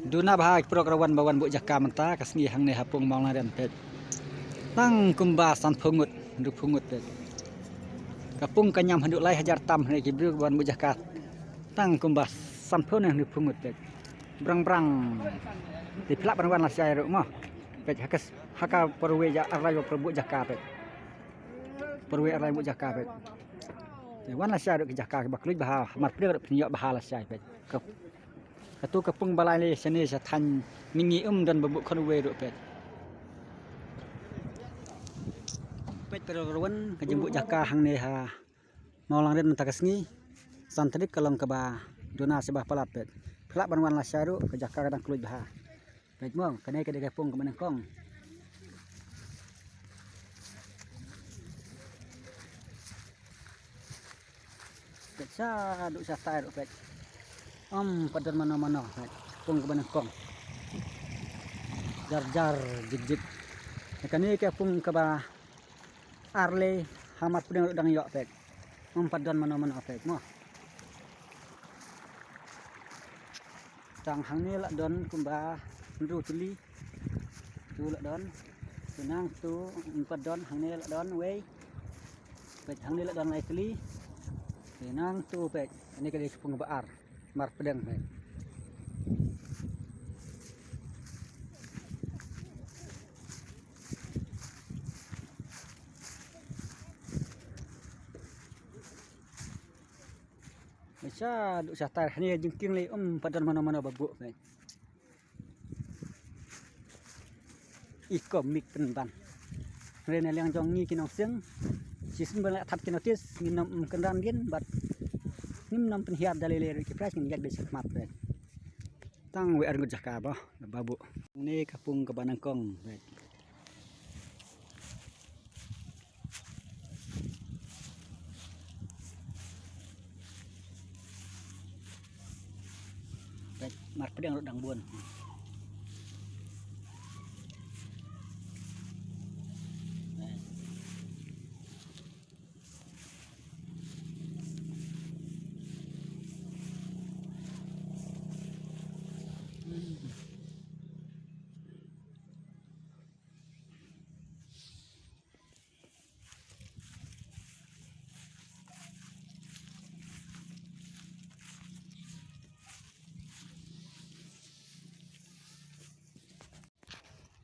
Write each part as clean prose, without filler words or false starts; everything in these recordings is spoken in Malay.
Duna bahag prograwan bawan bu jaka menta kasngi hang ne hapung maung larian pet. Tang kumbasan pungut nduk pungut pet. Kapung kanyam handuk lai hajar tam ne kibru bawan bu jaka. Tang kumbasan pun nduk pungut pet. Brang-brang. Di pelak perwan lah saya rumah. Pet hakas haka perwe ja arlayo perbu jaka pet. Perwe arlayo bu jaka pet. Wan lah saya ke jaka bakluj bah mat pria penyok bahala saya pet. Katu kepung balai le seni satan mingi dan bebuk konwe ro pet. Pet perwan ke jembuk jaka hang ne ha. Mau lang ren mentakasngi santrik kalong ke ba dona sebah palat pet. Pelak banwan lah saya ke jaka kadang kluj bah. Pet mong kene ke kepung ke menengkong. Pet sa duk sa tai ro pet. Padan mana-mana pung ke benengkong jar-jar jig-jig kani ke pung ke ba arle hamat pedang dang yok pek padan mana-mana pek mo tang hang ni lak don kumba ndu tuli tu lak don senang tu padan hang ni lak don wei pek hang ni lak don lai tuli senang tu pek ini ke pung baar mar pedang pek. Masa duk satar ni jengking le padan mana-mana babuk pek. Ikom mik penban. Rene liang jong ni kinong seng. Sisun balak tap kinotis nginom kendan din bat nim nam penhiar dalile ki price ngak besok mat pek. Tang we argut jaka bah babu. Ni kapung ke Banangkong pek. Pek mar pedang rodang buon.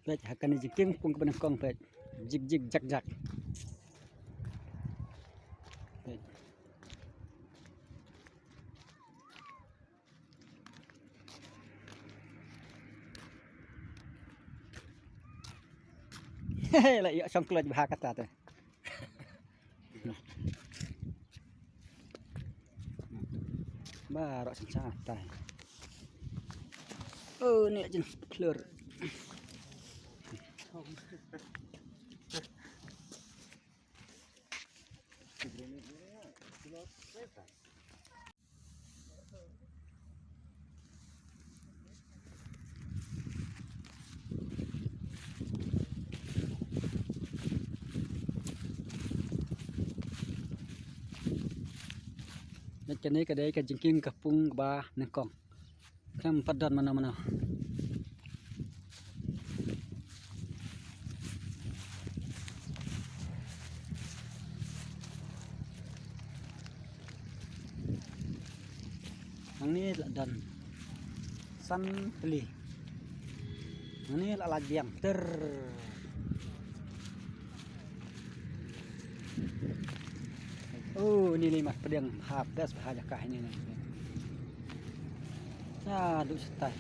Pet akan jengking pung ke Banangkong pet jig-jig jak-jak. Pet. Hehe, lah yuk songkloj bah kata tu. Barok santai. Oh, ni jen klur. Macam ni kedai ke jengking kapung bah Nengkong. Kam padan mana-mana. Hang ni dan san peli. Hang ni lak biang ter. Oh, ini lima pedang habis bahaja kah ini. Nah, duk setai.